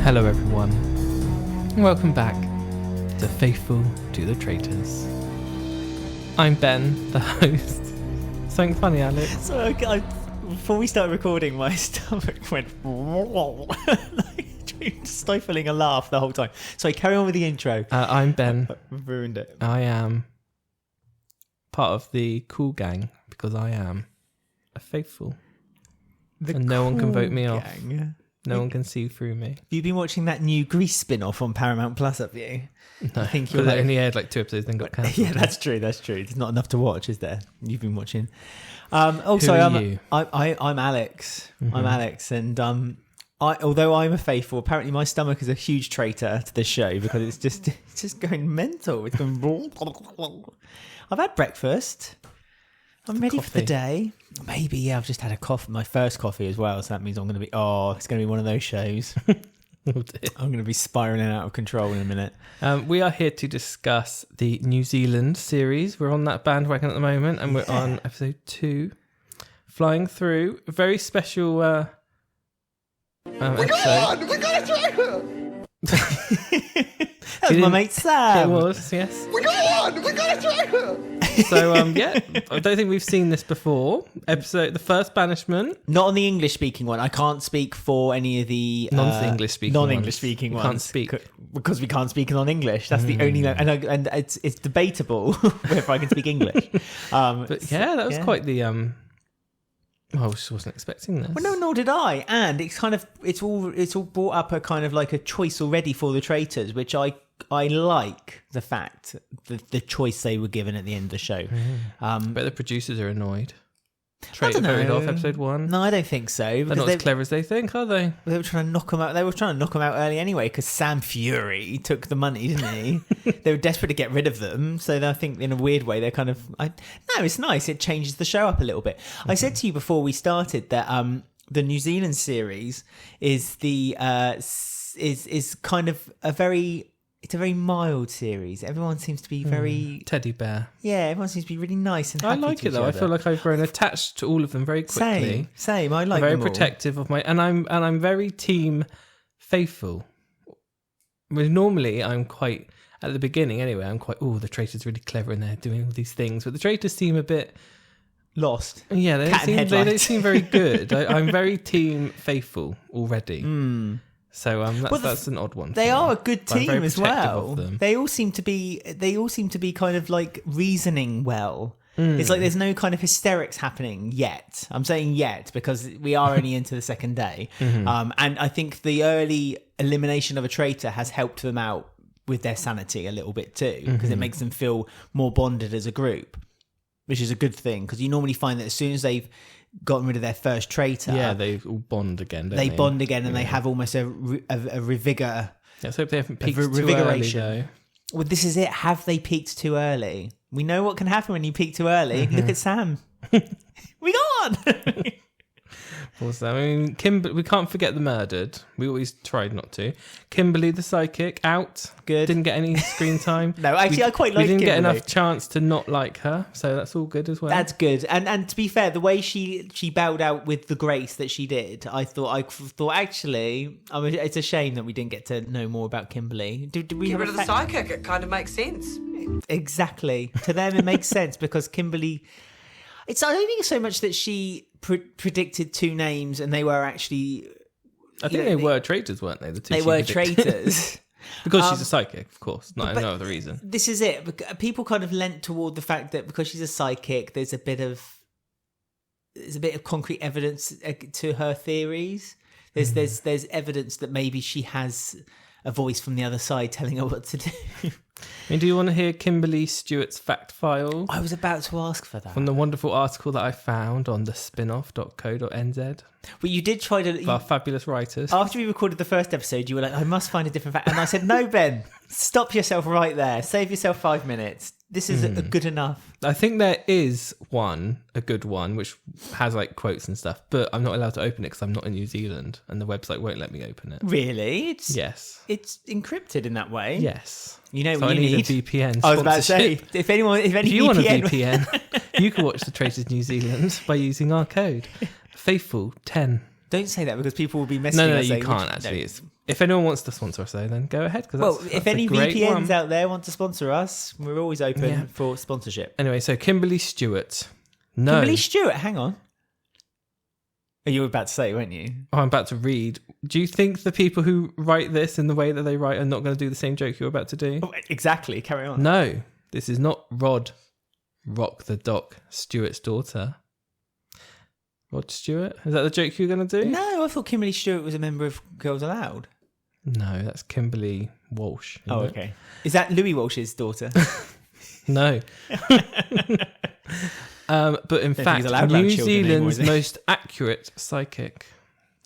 Hello everyone, and welcome back to Faithful to the Traitors. I'm Ben, the host. Something funny, Alex? So before we started recording, my stomach went like stifling a laugh the whole time. So I carry on with the intro. I'm Ben. I've ruined it. I am part of the cool gang because I am a faithful. And no one can vote me off. No one can see through me. Have you been watching that new Grease spin-off on Paramount Plus, have you? No, I think you're only aired like 2 episodes, then got cancelled. Yeah, that's true. There's not enough to watch, is there? You've been watching. Who are you? I'm Alex. Mm-hmm. I'm Alex, and although I'm a faithful, apparently my stomach is a huge traitor to this show because it's just going mental. It's going. I've had breakfast. I'm ready for the day. Maybe, yeah, I've just had a coffee, my first coffee as well, so that means I'm going to be, it's going to be one of those shows. I'm going to be spiraling out of control in a minute. We are here to discuss the New Zealand series. We're on that bandwagon at the moment, and we're on episode 2, flying through a very special episode. We got a traitor! That was my mate Sam. It was, yes. We got a traitor! So, I don't think we've seen this before. The first banishment. Not on the English-speaking one. I can't speak for any of the non-English-speaking ones. Can't speak. Because we can't speak non-English. That's the only... And it's debatable whether I can speak English. But yeah, that was quite the... I just wasn't expecting this. Well, no, nor did I. And it's all brought up a kind of like a choice already for the traitors, which I like the fact that the choice they were given at the end of the show. But the producers are annoyed. Traitor voted off episode 1. No, I don't think so. They're not as clever as they think, are they? They were trying to knock them out. They were trying to knock them out early anyway because Sam Fury took the money, didn't he? They were desperate to get rid of them. So I think in a weird way, they're kind of... No, it's nice. It changes the show up a little bit. Mm-hmm. I said to you before we started that the New Zealand series is is kind of a very... It's a very mild series. Everyone seems to be very... Teddy bear. Yeah, everyone seems to be really nice and happy. I like it though. I feel like I've grown attached to all of them very quickly. Same. I like I'm them very protective of my... And I'm very team faithful. Whereas normally I'm quite... At the beginning anyway, I'm quite... Oh, the traitor's really clever and they're doing all these things. But the traitors seem a bit... Lost. Yeah, they don't seem very good. I'm very team faithful already. So that's an odd one. They are a good team as well. They all seem to be kind of like reasoning well. It's like there's no kind of hysterics happening yet. I'm saying yet because we are only into the second day. And I think the early elimination of a traitor has helped them out with their sanity a little bit too, because it makes them feel more bonded as a group, which is a good thing because you normally find that as soon as they've gotten rid of their first traitor, they all bond again. They bond again, and they have almost a revigor. Let's hope they haven't peaked too early, though. Well, this is it. Have they peaked too early? We know what can happen when you peak too early. Look at Sam. We gone. Also, I mean, we can't forget the murdered. We always tried not to. Kimberly, the psychic, out. Good. Didn't get any screen time. No, actually, I quite like Kimberly. We didn't get enough chance to not like her, so that's all good as well. That's good. And to be fair, the way she bowed out with the grace that she did, I thought actually, it's a shame that we didn't get to know more about Kimberly. Did we get rid of the psychic? It kind of makes sense. Exactly. To them, it makes sense because Kimberly... I don't think it's so much that she predicted 2 names and they were actually... I think they were traitors, weren't they? They were traitors. Because she's a psychic, of course. No other reason. This is it. People kind of lent toward the fact that because she's a psychic, there's a bit of concrete evidence to her theories. There's evidence that maybe she has a voice from the other side telling her what to do. I mean, do you want to hear Kimberly Stewart's fact file? I was about to ask for that. From the wonderful article that I found on the spinoff.co.nz. Well, you did try to... Our fabulous writers. After we recorded the first episode, you were like, I must find a different fact. And I said, no, Ben, stop yourself right there. Save yourself 5 minutes. This is good enough. I think there is a good one, which has like quotes and stuff, but I'm not allowed to open it because I'm not in New Zealand and the website won't let me open it. Really? Yes. It's encrypted in that way? Yes. You know so what I you need a VPN. I was about to say, if you want a VPN, you can watch the Traitors New Zealand by using our code. Faithful 10. Don't say that because people will be messaging us. No, you can't actually. If anyone wants to sponsor us, though, then go ahead. If any VPNs out there want to sponsor us, we're always open for sponsorship. Anyway, so Kimberly Stewart. No. Kimberly Stewart, hang on. You were about to say, weren't you? Oh, I'm about to read. Do you think the people who write this in the way that they write are not going to do the same joke you're about to do? Oh, exactly. Carry on. No, this is not Rod Rock the Doc Stewart's daughter. Rod Stewart? Is that the joke you were going to do? No, I thought Kimberly Stewart was a member of Girls Aloud. No, that's Kimberly Walsh. Oh, okay. Is that Louis Walsh's daughter? No. But in fact, New Zealand's most accurate psychic.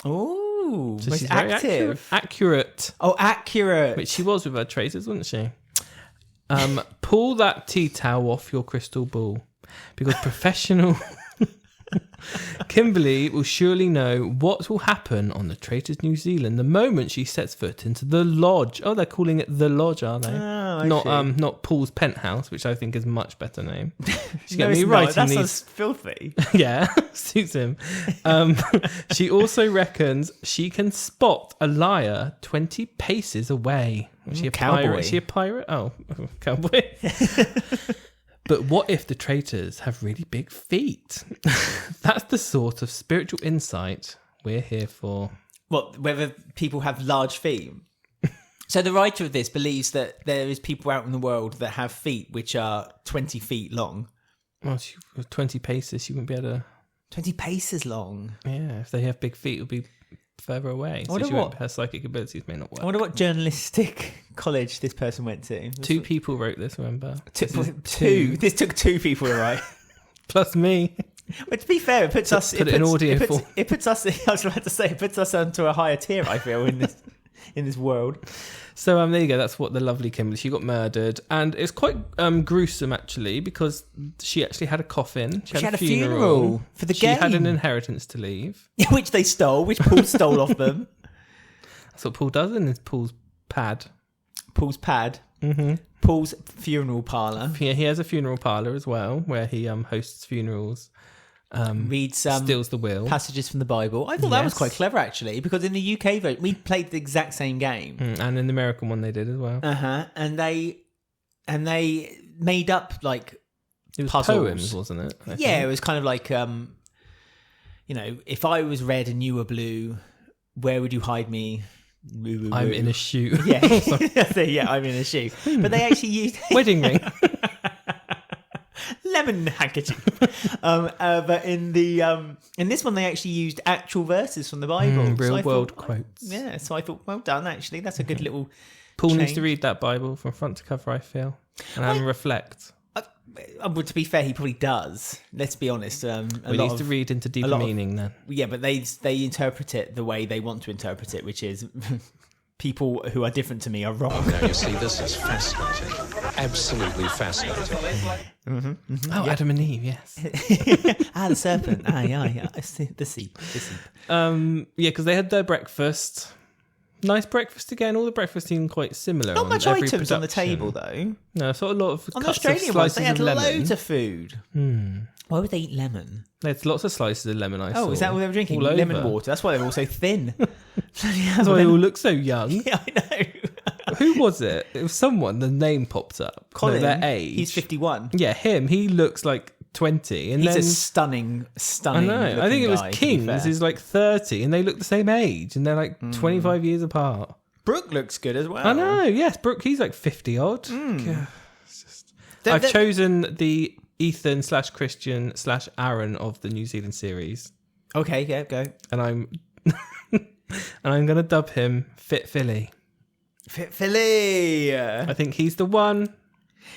Oh, So most she's very active. accurate. Oh, accurate. Which she was with her traitors, wasn't she? Pull that tea towel off your crystal ball, because professional Kimberly will surely know what will happen on the Traitors New Zealand the moment she sets foot into the lodge. Oh, they're calling it the lodge, are they? Oh, not Paul's penthouse, which I think is a much better name. She's No, me it's writing not. That these. sounds filthy. Yeah, suits him. She also reckons she can spot a liar 20 paces away. Is she a cowboy. pirate? Is she a pirate? Oh, cowboy. But what if the traitors have really big feet? That's the sort of spiritual insight we're here for. What, whether people have large feet? So the writer of this believes that there is people out in the world that have feet which are 20 feet long. Well, 20 paces, she wouldn't be able to... 20 paces long? Yeah, if they have big feet, it would be further away. Her psychic abilities may not work. I wonder what journalistic college this person went to. Two people wrote this, remember? Two. This took two people to write. Plus me. But to be fair, it puts us... Put it in audio form. It puts us... I was about to say, it puts us onto a higher tier, I feel, in this world. So there you go. That's what the lovely Kimberly. She got murdered, and it's quite gruesome actually, because she actually had a coffin. She had a funeral for the She game. had an inheritance to leave, which they stole, which Paul stole off them. That's what Paul does in his Paul's pad. Paul's pad. Mm-hmm. Paul's funeral parlour. Yeah, he has a funeral parlour as well, where he hosts funerals. Reads steals the will, passages from the Bible. I thought that was quite clever actually, because in the UK vote we played the exact same game, and in the American one they did as well. And they made up like it was puzzles. Poems, wasn't it? I think. It was kind of like if I was red and you were blue, where would you hide me? I'm in a shoe. Yeah, I'm in a shoe. But they actually used wedding ring. Lemon handkerchief. But in this one they actually used actual verses from the Bible. Real world quotes. Yeah, so I thought, well done, actually. That's a good little Paul change. needs to read that Bible from front to cover, I feel. And reflect. Well, to be fair, he probably does. Let's be honest. He needs to read into deeper meaning then. Yeah, but they interpret it the way they want to interpret it, which is people who are different to me are wrong. Now, you see, this is fascinating. Absolutely fascinating. Adam and Eve, yes. The serpent. Yeah. The seep. Because they had their breakfast. Nice breakfast again. All the breakfast seemed quite similar. Not much items on the table, though. No, sort of a lot of on the cuts Australian of ones, slices they had of lemon. loads of food. Why would they eat lemon? There's lots of slices of lemon. I saw. Is that what they were drinking? All Lemon over. water. That's why they're all so thin. That's why they all look so young. Yeah, I know. Who was it? It was someone. The name popped up. Colin. Their age. He's 51. Yeah, him. He looks like 20. And He's then, a stunning. I know. I think it was guy, Kings. He's like 30, and they look the same age, and they're like 25 years apart. Brooke looks good as well. I know. Yes, Brooke. He's like 50 odd. I've chosen the Ethan /Christian /Aaron of the New Zealand series. Okay, yeah, go. And I'm gonna dub him Fit Philly. Fit Philly. I think he's the one.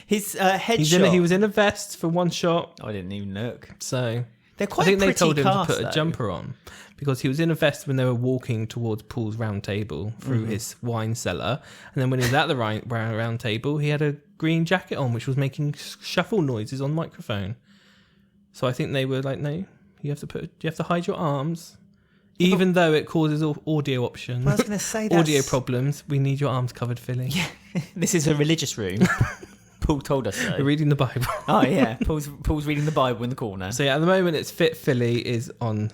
His headshot. He was in a vest for one shot. I didn't even look. So they're quite. I think they pretty told him cast, to put though. a jumper on because he was in a vest when they were walking towards Paul's round table through his wine cellar, and then when he was at the round table, he had a green jacket on, which was making shuffle noises on microphone. So I think they were like, "No, you have to hide your arms." Even though it causes audio options, Well, I was going to say audio problems, we need your arms covered, Philly. Yeah, this is a religious room. Paul told us so. We're reading the Bible. Oh yeah, Paul's reading the Bible in the corner. So yeah, at the moment it's Fit Philly is on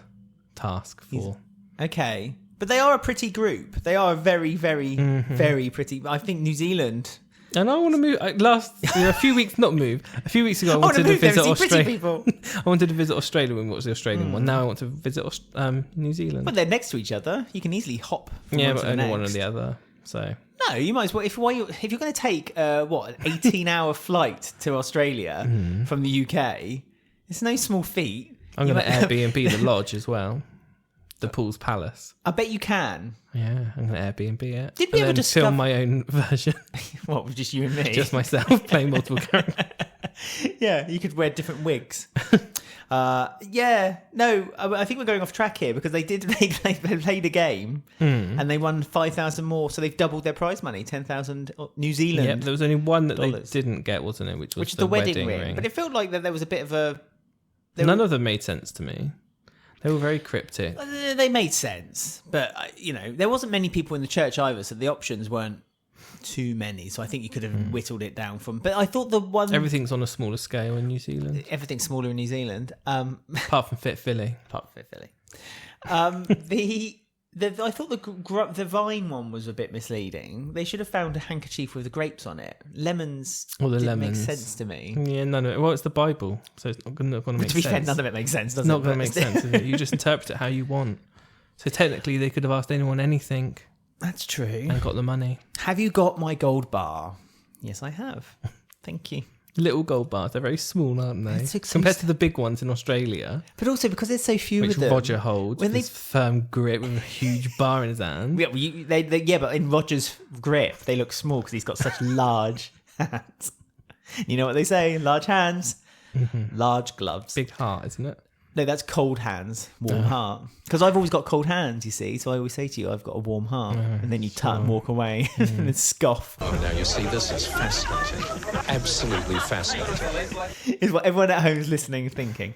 task for. Okay. But they are a pretty group. They are a very, very, very pretty. I think New Zealand. And I want to move. A few weeks, not move. A few weeks ago, I wanted to visit Australia. I wanted to visit Australia when we watched the Australian one. Now I want to visit New Zealand. But they're next to each other. You can easily hop. From Yeah, one but to the only next. one or the other. So No, you might as well. If you're going to take an 18-hour flight to Australia from the UK, it's no small feat. I'm going to Airbnb the lodge as well. The Paul's Palace. I bet you can. Yeah, I'm going to Airbnb it. Did we ever discover... film my own version? What, just you and me? Just myself playing multiple characters. Yeah, you could wear different wigs. Yeah, no, I think we're going off track here because they played a game and they won 5,000 more, so they've doubled their prize money, 10,000 New Zealand. Yep, there was only one that dollars. they didn't get, wasn't it? Which was the wedding ring. But it felt like that there was a bit of a... None of them made sense to me. They were very cryptic. They made sense, but there wasn't many people in the church either, so the options weren't too many. So I think you could have whittled it down from. But I thought the one everything's on a smaller scale in New Zealand. Everything's smaller in New Zealand, apart from Fit Philly. I thought the vine one was a bit misleading. They should have found a handkerchief with the grapes on it. Lemons didn't make sense to me. Yeah, none of it. Well, it's the Bible, so it's not going to make sense. To be fair, none of it makes sense, does it? Not going to make sense, is it? You just interpret it how you want. So technically, they could have asked anyone anything. That's true. And got the money. Have you got my gold bar? Yes, I have. Thank you. Little gold bars. They're very small, aren't they? Compared to the big ones in Australia. But also because there's so few of them. Which Roger holds with his firm grip with a huge bar in his hand. Yeah, but in Roger's grip, they look small because he's got such large hands. You know what they say? Large hands, large gloves. Big heart, isn't it? No, that's cold hands, warm heart. Because I've always got cold hands, you see. So I always say to you, I've got a warm heart. And then you tut and walk away and scoff. Oh, now you see, this is fascinating. Absolutely fascinating. Is what everyone at home is listening thinking.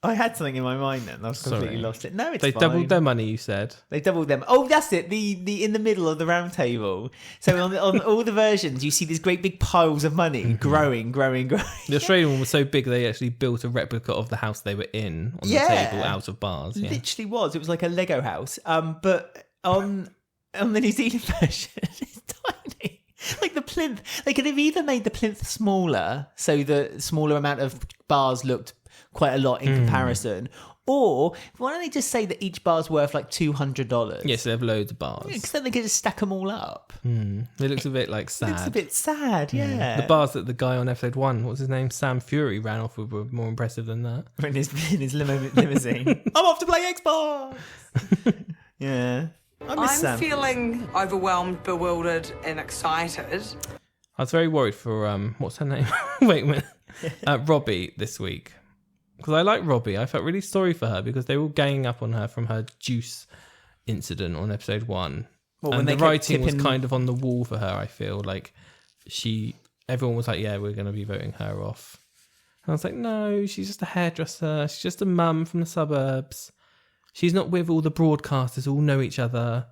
I had something in my mind then. I was completely lost it. No, it's They fine. doubled their money, you said. They doubled them. Oh, that's it. The in the middle of the round table. So on all the versions, you see these great big piles of money growing. The Australian one was so big they actually built a replica of the house they were in on the table out of bars. Yeah. Literally was. It was like a Lego house. But on the New Zealand version, it's tiny. Like the plinth. They could have either made the plinth smaller, so the smaller amount of bars looked quite a lot in comparison, or why don't they just say that each bar's worth like $200? Yes, they have loads of bars. Because then they could just stack them all up. It looks a bit like sad. It looks a bit sad, yeah. The bars that the guy on episode 1, what's his name, Sam Fury, ran off with were more impressive than that. In his limousine. I'm off to play Xbox. Yeah. I'm feeling overwhelmed, bewildered, and excited. I was very worried for what's her name? Wait a minute. Robbie this week. Because I like Robbie. I felt really sorry for her because they were all ganging up on her from her juice incident on episode 1. Well, and the writing was kind of on the wall for her, I feel. Like, everyone was like, yeah, we're going to be voting her off. And I was like, no, she's just a hairdresser. She's just a mum from the suburbs. She's not with all the broadcasters who all know each other.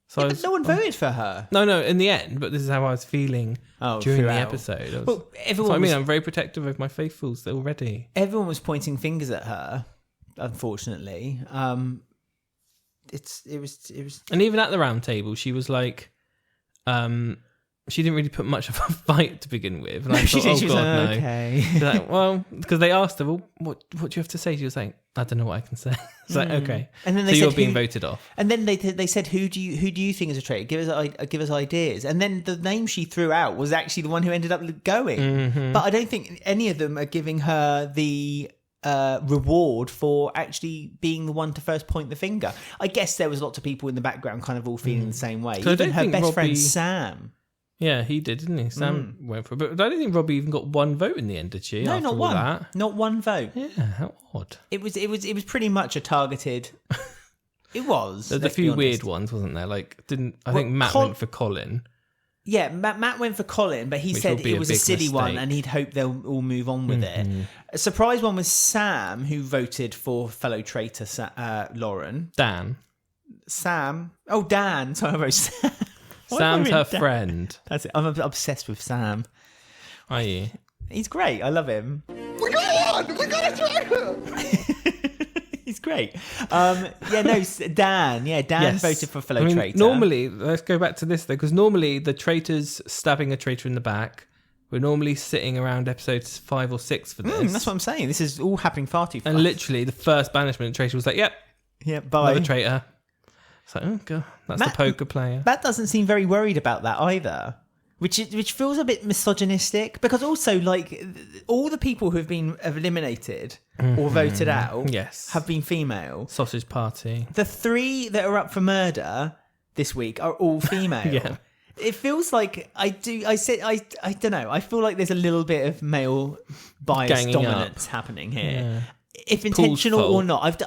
So but no one voted for her. No, in the end, but this is how I was feeling during the episode. I'm very protective of my faithfuls already. Everyone was pointing fingers at her, unfortunately. It was And even at the round table, she was like, she didn't really put much of a fight to begin with. And I thought, she was God, like, okay. She's like, well, because they asked her, well, what do you have to say? She was like, I don't know what I can say. It's like, okay. And then you're being voted off. And then they said, who do you think is a traitor? Give us ideas. And then the name she threw out was actually the one who ended up going. Mm-hmm. But I don't think any of them are giving her the reward for actually being the one to first point the finger. I guess there was lots of people in the background kind of all feeling the same way. Even her best friend Sam. Yeah, he did, didn't he? Sam went for it. But I don't think Robbie even got one vote in the end, did she? No, not one. Not one vote. Yeah, how odd. It was pretty much a targeted. It was. There's a few weird ones, wasn't there? Like, I think Matt went for Colin. Yeah, Matt went for Colin, but he said it was a silly one and he'd hope they'll all move on with it. A surprise one was Sam, who voted for fellow traitor Lauren. Dan. Sam. Oh, Dan. Sorry, I wrote Sam. Sam's her friend. That's it. I'm obsessed with Sam. Are you? He's great. I love him. We got one! We got a traitor! He's great. Dan Yes. voted for fellow traitor. Normally, let's go back to this though, because normally the traitors stabbing a traitor in the back, we're normally sitting around episodes 5 or 6 for this. That's what I'm saying. This is all happening far too fast. And literally, the first banishment, the traitor was like, "Yep, bye." another traitor." It's like, oh god, that's the poker player. Matt doesn't seem very worried about that either. Which feels a bit misogynistic, because also, like, all the people who have been eliminated or voted out have been female. Sausage party. The 3 that are up for murder this week are all female. Yeah. It feels like I don't know. I feel like there's a little bit of male bias Ganging dominance happening here. Yeah. If intentional or not,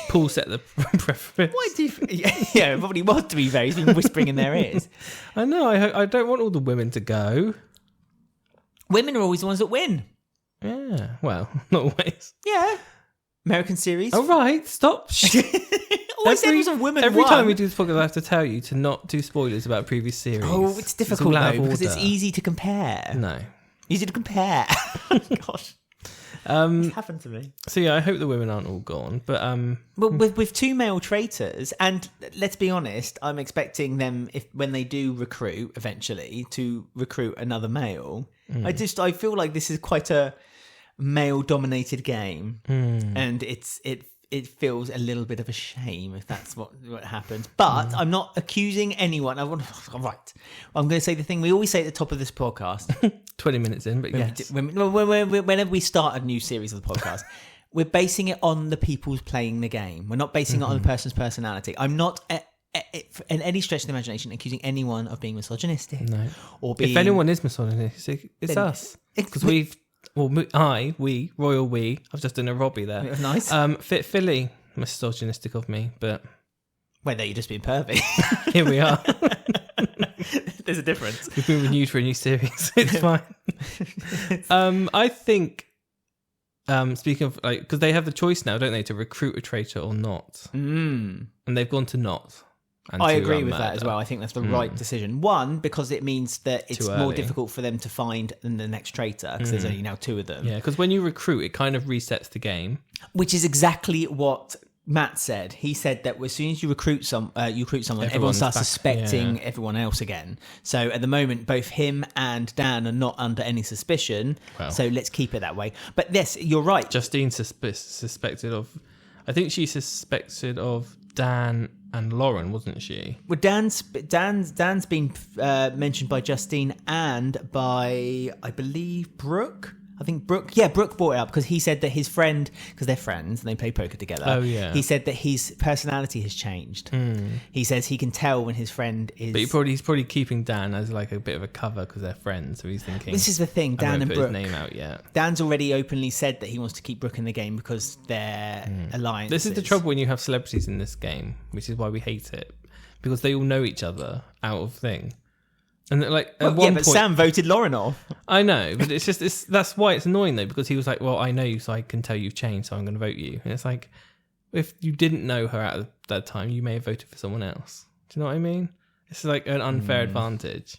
Paul set the preference. Why do you? Yeah, it probably was, to be fair. He's been whispering in their ears. I know. I don't want all the women to go. Women are always the ones that win. Yeah. Well, not always. Yeah. American series. Oh right, stop. I said it was a woman. Every time we do this podcast, I have to tell you to not do spoilers about previous series. Oh, it's difficult though, because it's easy to compare. No, easy to compare. Gosh. It's happened to me. So yeah, I hope the women aren't all gone. But with 2 male traitors, and let's be honest, I'm expecting them, when they do recruit eventually, to recruit another male. I feel like this is quite a male-dominated game, and it feels a little bit of a shame if that's what happens. But I'm not accusing anyone. All right. I'm going to say the thing we always say at the top of this podcast. 20 minutes in, but yes. Whenever we start a new series of the podcast, we're basing it on the people playing the game. We're not basing it on the person's personality. I'm not, in any stretch of the imagination, accusing anyone of being misogynistic. No. Or being... If anyone is misogynistic, it's us. Because I've just done a Robbie there. Nice. Fit Philly, misogynistic of me, but... Well, no, you're just being pervy. Here we are. There's a difference. We've been renewed for a new series. It's fine. I think, speaking of, like, because they have the choice now, don't they, to recruit a traitor or not? And they've gone to not. I agree with that as well. I think that's the right decision. One, because it means that it's more difficult for them to find than the next traitor, because there's only now 2 of them. Yeah, because when you recruit, it kind of resets the game. Which is exactly what Matt said. He said that as soon as you recruit someone, everyone starts suspecting everyone else again. So at the moment, both him and Dan are not under any suspicion. Well, so let's keep it that way. But yes, you're right. Justine suspected of... I think she suspected of Dan and Lauren, wasn't she? Well, Dan's been mentioned by Justine and by, I believe, Brooke. I think Brooke brought it up because he said that his friend, because they're friends and they play poker together. Oh, yeah. He said that his personality has changed. He says he can tell when his friend is... But he's probably keeping Dan as like a bit of a cover because they're friends. So he's thinking... This is the thing, Dan and Brooke... his name out yet. Dan's already openly said that he wants to keep Brooke in the game because they're alliances. This is the trouble when you have celebrities in this game, which is why we hate it. Because they all know each other out of thing. And like at one point, Sam voted Lauren off. I know, but that's why it's annoying though, because he was like, "Well, I know you, so I can tell you've changed, so I'm going to vote you." And it's like, if you didn't know her at that time, you may have voted for someone else. Do you know what I mean? It's like an unfair advantage.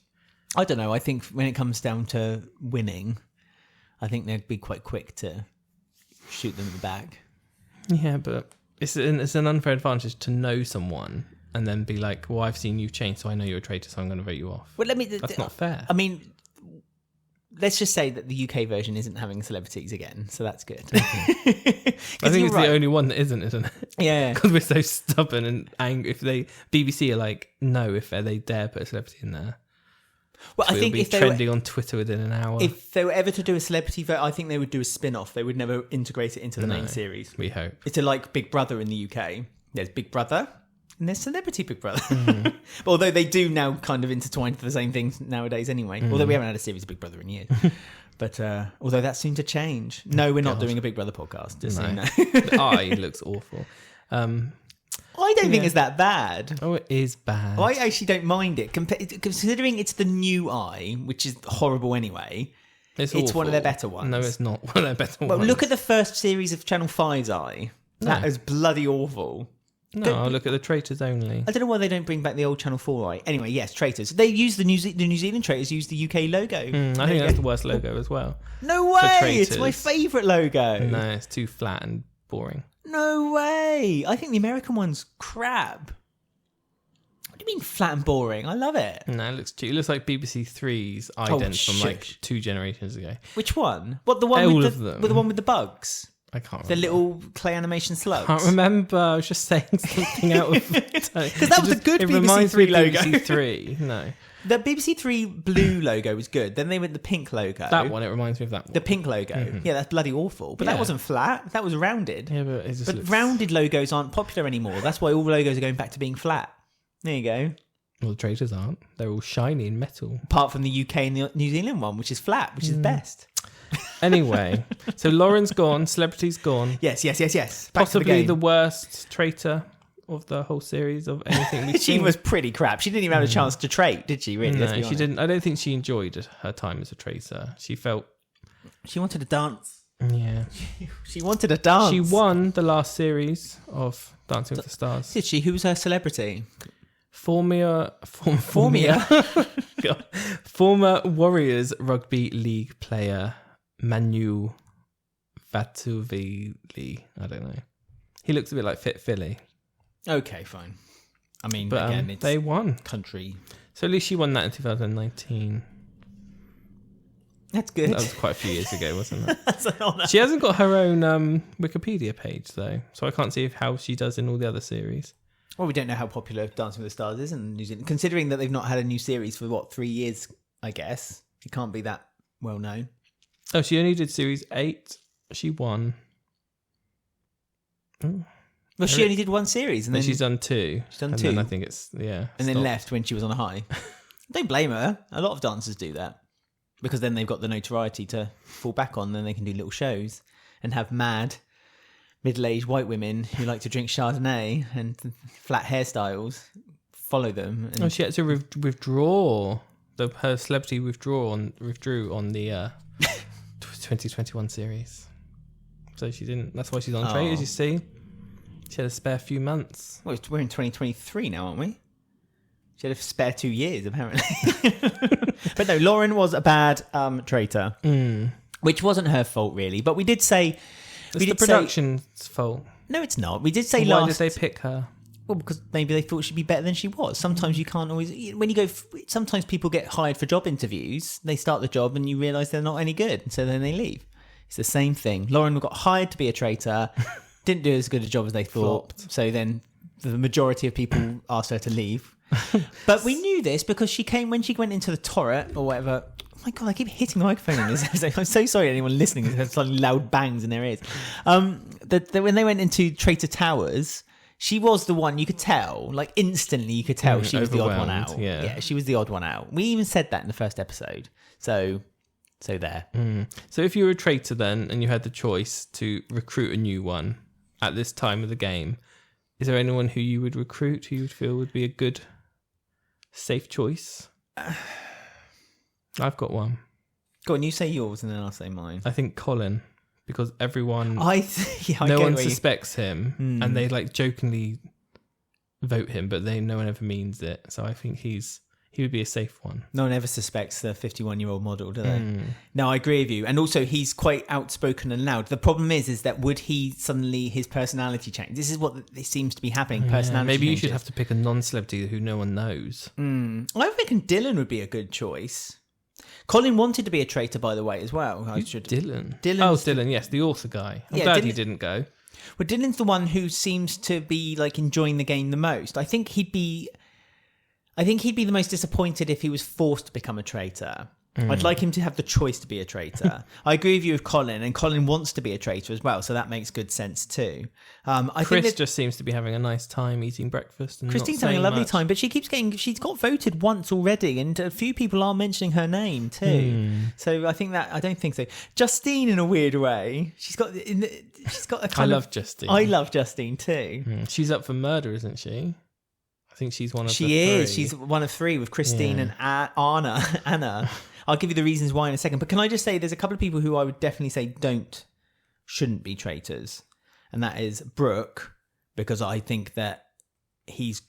I don't know. I think when it comes down to winning, I think they'd be quite quick to shoot them in the back. Yeah, but it's an unfair advantage to know someone. And then be like, well, I've seen you change, so I know you're a traitor, so I'm going to vote you off. Well, that's not fair. I mean, let's just say that the UK version isn't having celebrities again, so that's good. I think it's the only one that isn't it? Yeah. Because we're so stubborn and angry. If BBC are like, no, if they dare put a celebrity in there. Well, so I think if they trending on Twitter within an hour. If they were ever to do a celebrity vote, I think they would do a spin-off. They would never integrate it into the main series. We hope. It's like Big Brother in the UK. There's Big Brother. And there's Celebrity Big Brother. Although they do now kind of intertwine for the same things nowadays anyway. Although we haven't had a series of Big Brother in years. But although that seemed to change. No, we're not doing a Big Brother podcast. Just so you know. The eye looks awful. I don't think it's that bad. Oh, it is bad. I actually don't mind it. Considering it's the new eye, which is horrible anyway. It's one of their better ones. No, it's not one of their better ones. Well, look at the first series of Channel 5's eye. That is bloody awful. No, I'll look at the Traitors only. I don't know why they don't bring back the old Channel 4 eye. Anyway, yes, Traitors. They use the New Zealand Traitors use the UK logo. I think that's the worst logo as well. No way! It's my favourite logo. No, it's too flat and boring. No way. I think the American one's crap. What do you mean flat and boring? I love it. No, it looks cute. It looks like BBC Three's ident from like 2 generations ago. Which one? What, the one All with of the, them. with the one with the bugs? I can't remember. The little clay animation slugs. I can't remember. I was just saying something out of... Because that was a good it BBC reminds Three me of logo. BBC Three. No. The BBC Three blue logo was good. Then they went the pink logo. That one, it reminds me of that one. The pink logo. Yeah, that's bloody awful. But that Yeah. wasn't flat. That was rounded. Yeah, but it just looks... rounded logos aren't popular anymore. That's why all logos are going back to being flat. There you go. Well, the Traitors aren't. They're all shiny and metal. Apart from the UK and the New Zealand one, which is flat, which is best. Anyway, so Lauren's gone. Celebrity's gone. Yes. Back to Possibly the the game. worst traitor of the whole series of anything we've She seen. was pretty crap. She didn't even have a chance to trade, did she? Really? Let's be No, she honest. didn't. I don't think she enjoyed her time as a traitor. She felt... She wanted to dance. Yeah. She wanted a dance. She won the last series of Dancing with the Stars. Did she? Who was her celebrity? Former Warriors rugby league player Manu Vatuvili. I don't know. He looks a bit like Fit Philly. Okay, fine. I mean, But again, it's they won. country. So at least she won that in 2019. That's good. That was quite a few years ago, wasn't it? That's an honour. She hasn't got her own Wikipedia page, though. So I can't see how she does in all the other series. Well, we don't know how popular Dancing with the Stars is in New Zealand. Considering that they've not had a new series for, 3 years, I guess. It can't be that well known. Oh, she only did series 8. She won. Oh. Well, she only did one series. And Then then she's done 2. She's done and 2. Then I think it's, and then stopped. left when she was on a high. Don't blame her. A lot of dancers do that. Because then they've got the notoriety to fall back on. Then they can do little shows and have mad, middle-aged white women who like to drink Chardonnay and flat hairstyles follow them. And Oh, she had to withdraw. Her celebrity withdrew on the 2021 series. So she didn't. That's why she's on Traitors, you see. She had a spare few months. Well, we're in 2023 now, aren't we? She had a spare 2 years, apparently. But no, Lauren was a bad traitor, which wasn't her fault, really. But we did say... It's the production's fault. No, it's not. We did say Why last... did they pick her? Well, because maybe they thought she'd be better than she was. Sometimes you can't always... When you go... Sometimes people get hired for job interviews. They start the job and you realise they're not any good. And so then they leave. It's the same thing. Lauren got hired to be a traitor, didn't do as good a job as they thought. Flopped. So then the majority of people asked her to leave. But we knew this because she came... When she went into the turret or whatever... Oh my God, I keep hitting the microphone in this. I'm so sorry anyone listening has suddenly loud bangs in their ears. When they went into Traitor Towers... She was the one you could tell, like instantly you could tell she was the odd one out. Yeah, she was the odd one out. We even said that in the first episode. So there. So if you were a traitor then and you had the choice to recruit a new one at this time of the game, is there anyone who you would recruit who you would feel would be a good, safe choice? I've got one. Go on, you say yours and then I'll say mine. I think Colin. Because everyone, no one suspects him, and they like jokingly vote him, but no one ever means it. So I think he would be a safe one. No one ever suspects the 51-year-old model, do they? No, I agree with you. And also, he's quite outspoken and loud. The problem is that would he suddenly his personality change? This is what seems to be happening. Personality. Maybe you changes. should have to pick a non-celebrity who no one knows. I reckon Dylan would be a good choice. Colin wanted to be a traitor, by the way, as well. Dylan? Dylan's Dylan, yes, the author guy. I'm Yeah, glad he Dylan- didn't go. Well, Dylan's the one who seems to be like enjoying the game the most. I think he'd be the most disappointed if he was forced to become a traitor. I'd like him to have the choice to be a traitor. I agree with you with Colin, and Colin wants to be a traitor as well, so that makes good sense too. I Chris think just seems to be having a nice time eating breakfast. And Christine's not having a saying lovely much. time, but she's got voted once already, and a few people are mentioning her name too. So I don't think so. Justine, in a weird way, she's got a kind I love Justine. I love Justine too. She's up for murder, isn't she? I think she's one of the She is. 3. She's one of 3 with Christine and Anna. I'll give you the reasons why in a second. But can I just say there's a couple of people who I would definitely say shouldn't be traitors. And that is Brooke, because I think that he's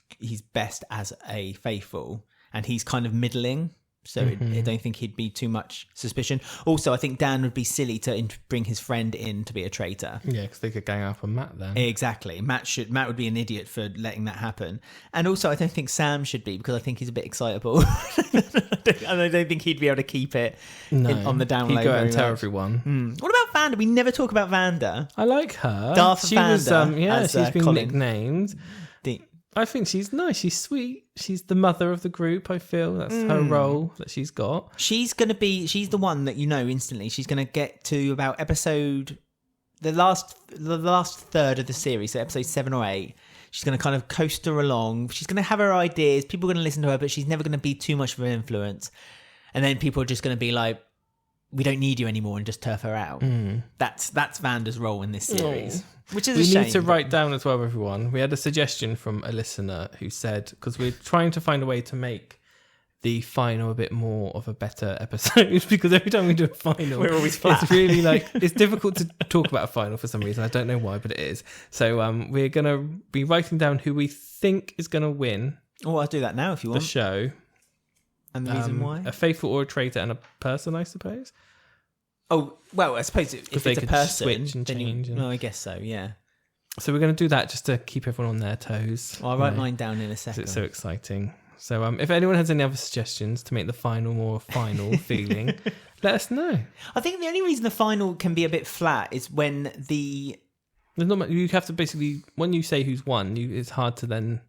best as a faithful and he's kind of middling. So I don't think he'd be too much suspicion. Also, I think Dan would be silly to bring his friend in to be a traitor. Yeah, because they could gang up on Matt then. Exactly. Matt would be an idiot for letting that happen. And also, I don't think Sam should be, because I think he's a bit excitable. And I don't think he'd be able to keep it on the down low. He'd go out and tell everyone. What about Vanda? We never talk about Vanda. I like her. Darth she Vanda. Was, she's been Colin. nicknamed. I think she's nice. She's sweet. She's the mother of the group, I feel. That's her role that she's got. She's the one that you know instantly. She's going to get to about episode... The last third of the series, so episode 7 or 8. She's going to kind of coaster along. She's going to have her ideas. People are going to listen to her, but she's never going to be too much of an influence. And then people are just going to be like, we don't need you anymore, and just turf her out. That's Vanda's role in this series. Which is a shame. We need to write down as well, everyone. We had a suggestion from a listener who said, because we're trying to find a way to make the final a bit more of a better episode, because every time we do a final, we're always flat. It's really it's difficult to talk about a final for some reason. I don't know why, but it is. So we're going to be writing down who we think is going to win. Oh, I'll do that now if you want. The show. And the reason why? A faithful or a traitor and a person, I suppose. Oh, well, I suppose if it's a person, switch and change. No, I guess so, yeah. So we're going to do that just to keep everyone on their toes. Well, I'll write mine down in a second. It's so exciting. So if anyone has any other suggestions to make the final more final feeling, let us know. I think the only reason the final can be a bit flat is when there's not much, you have to basically, when you say who's won, it's hard to then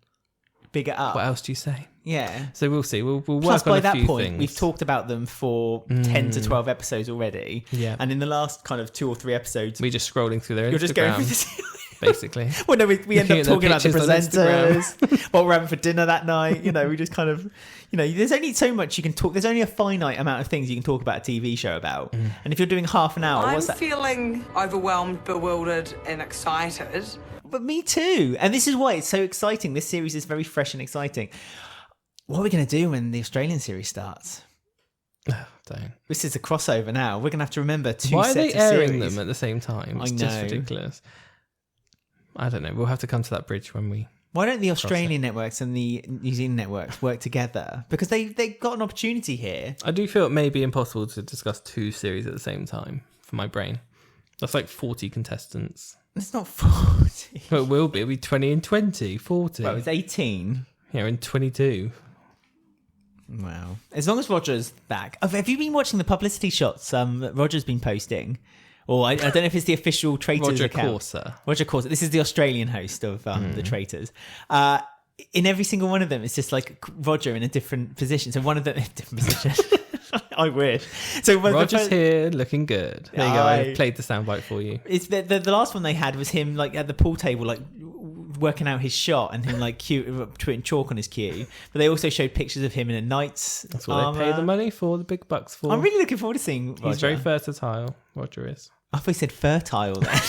big it up. What else do you say? Yeah. So we'll see. We'll Plus, work on by a that few point, things. we've talked about them for 10 to 12 episodes already. Yeah. And in the last kind of 2 or 3 episodes, we're just scrolling through their Instagram. You're just going through this. Basically. Well, no, we end up talking about the presenters, what we're having for dinner that night. We just kind of, there's only so much you can talk. There's only a finite amount of things you can talk about a TV show about. And if you're doing half an hour, what's that? I'm feeling overwhelmed, bewildered, and excited. But me too. And this is why it's so exciting. This series is very fresh and exciting. What are we going to do when the Australian series starts? Don't. This is a crossover now. We're going to have to remember 2 Why sets are they of airing series. them at the same time? It's I just know. ridiculous. I don't know. We'll have to come to that bridge when we... Why don't the Australian networks and the New Zealand networks work together? Because they got an opportunity here. I do feel it may be impossible to discuss 2 series at the same time for my brain. That's like 40 contestants. It's not 40. Well, it will be. It'll be 20 and 20, 40. Well, it's 18. Yeah, and 22. Wow. As long as Roger's back. Have you been watching the publicity shots that Roger's been posting? Or I don't know if it's the official Traitors Roger account. Corser. Roger Corser. This is the Australian host of the Traitors. In every single one of them, it's just like Roger in a different position. So one of them in a different position. I wish. So Roger's here, looking good. There you go. I played the soundbite for you. It's the last one they had was him like at the pool table, like working out his shot, and him like putting chalk on his cue. But they also showed pictures of him in a knight's That's what armor. they pay the money for, the big bucks for. I'm really looking forward to seeing Roger. He's very versatile. Roger is. I thought he said fertile then.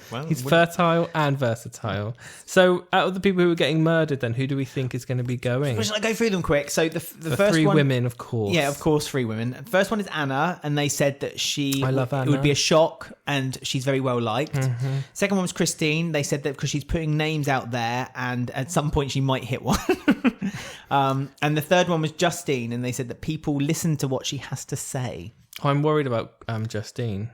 Well, he's fertile and versatile. So, out of the people who are getting murdered, then who do we think is going to be going? Well, shall I go through them quick? So the first 3 one, women, of course. Yeah, of course, 3 women. The first one is Anna, and they said that I love Anna. It would be a shock, and she's very well liked. Second one was Christine. They said that because she's putting names out there, and at some point she might hit one. And the third one was Justine, and they said that people listen to what she has to say. I'm worried about Justine.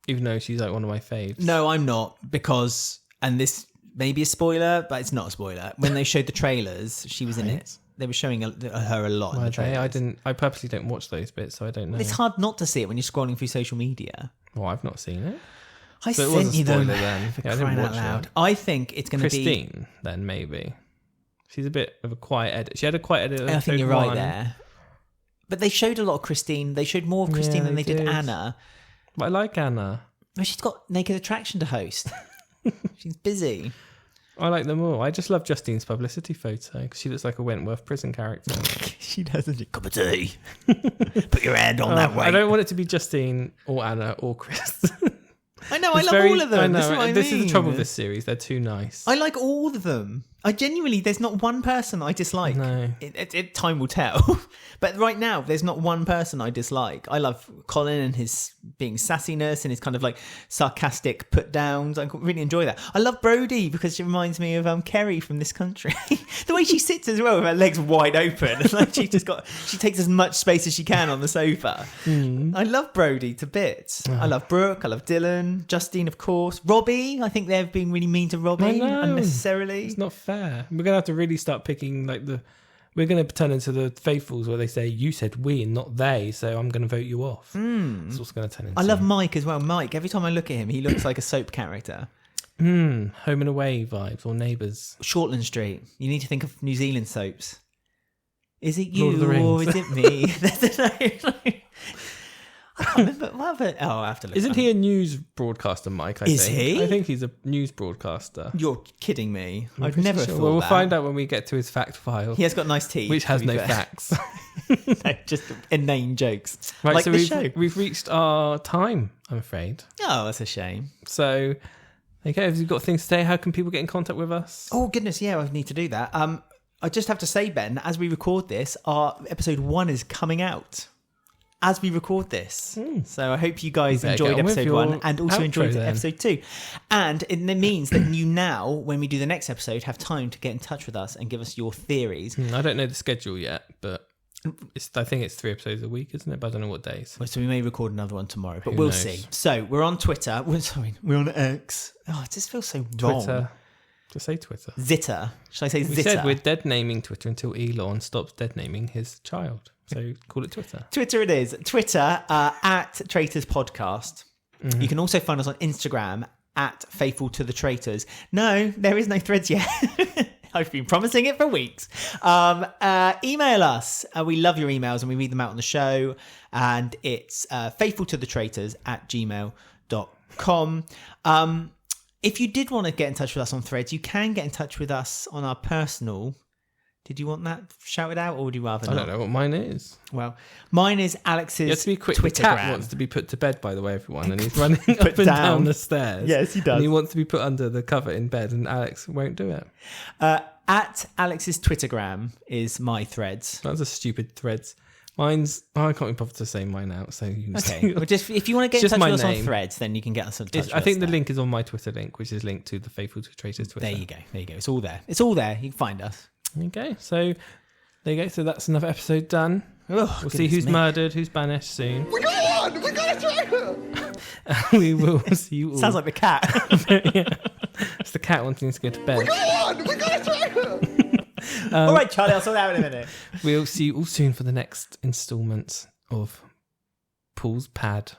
Even though she's like one of my faves. No, I'm not, because, and this may be a spoiler, but it's not a spoiler. When they showed the trailers, she was in it. They were showing her a lot in the trailers. I purposely don't watch those bits, so I don't know. It's hard not to see it when you're scrolling through social media. Well, I've not seen it. I So it was sent a you them spoiler then. for Yeah, I didn't crying out watch loud. it. I think it's going to be... Christine, then maybe. She's a bit of a quiet edit. She had a quiet edit. I think you're right there. But they showed a lot of Christine. They showed more of Christine Yeah, than they they did did. Anna. But I like Anna. But she's got Naked Attraction to host. She's busy. I like them all. I just love Justine's publicity photo because she looks like a Wentworth prison character. She doesn't. Cup of tea. Put your hand on that way. I don't want it to be Justine or Anna or Chris. I know, I love all of them. I know, this is what I this mean. is the trouble with this series. They're too nice. I like all of them. I genuinely, there's not one person I dislike. No. Time will tell. But right now, there's not one person I dislike. I love Colin and his being sassiness and his kind of like sarcastic put downs. I really enjoy that. I love Brody because she reminds me of Kerry from This Country. The way she sits as well with her legs wide open. And like she takes as much space as she can on the sofa. I love Brody to bits. I love Brooke. I love Dylan. Justine, of course. Robbie. I think they've been really mean to Robbie unnecessarily. It's not fair. We're going to have to really start picking we're going to turn into the faithfuls where they say, you said we and not they, so I'm going to vote you off. That's what's going to turn into. I love Mike as well. Mike, every time I look at him, he looks like a soap character. Home and Away vibes or Neighbours. Shortland Street. You need to think of New Zealand soaps. Is it you Lord of the or Rings. is it me? I can't remember. I have to look. Isn't he a news broadcaster, Mike? Is he? I think he's a news broadcaster. You're kidding me. I'm I've pretty never sure. thought Well, we'll that. find out when we get to his fact file. He has got nice teeth. Which has to be no fair. facts. No, just inane jokes. Right, like so the show. we've reached our time, I'm afraid. Oh, that's a shame. So, okay, have you got things to say? How can people get in contact with us? Oh, goodness, yeah, I need to do that. I just have to say, Ben, as we record this, our episode 1 is coming out. As we record this. So I hope you guys enjoyed episode 1 and also enjoyed episode 2. And it means that you now, when we do the next episode, have time to get in touch with us and give us your theories. I don't know the schedule yet, but I think it's 3 episodes a week, isn't it? But I don't know what days. So we may record another one tomorrow, but Who we'll knows? see. So we're on Twitter. We're on X. Oh, it just feels so wrong. Twitter. Just say Twitter. Zitter. Should I say We Zitter? said we're dead naming Twitter until Elon stops dead naming his child. So call it Twitter. Twitter it is. Twitter at Traitors Podcast. You can also find us on Instagram at Faithful to the Traitors. No, there is no threads yet. I've been promising it for weeks. Email us. We love your emails and we read them out on the show. And it's faithfultothetraitors@gmail.com. If you did want to get in touch with us on threads, you can get in touch with us on our personal. Did you want that shouted out or would you rather not? I don't know what mine is. Well, mine is Alex's You have to be quick. Twittergram. The cat wants to be put to bed, by the way, everyone, and he's running up and down the stairs. Yes, he does. And he wants to be put under the cover in bed, and Alex won't do it. At Alex's Twittergram is my threads. That's a stupid threads. Mine's. I can't be bothered to say mine out, so you can Okay. Well, just if you want to get in Just touch my with us on name. threads, then you can get us in touch with I think us the there. link is on my Twitter link, which is linked to the Faithful to Traitors Twitter. There you go. There you go. It's all there. It's all there. You can find us. Okay, so there you go. So that's another episode done. Oh, We'll see who's murdered, who's banished soon. We got one! We got a traitor! We will see you all. Sounds like the cat. It's the cat wanting to go to bed. We got one! We got a traitor! All right, Charlie. I'll sort that out in a minute. We'll see you all soon for the next instalment of Paul's Pad.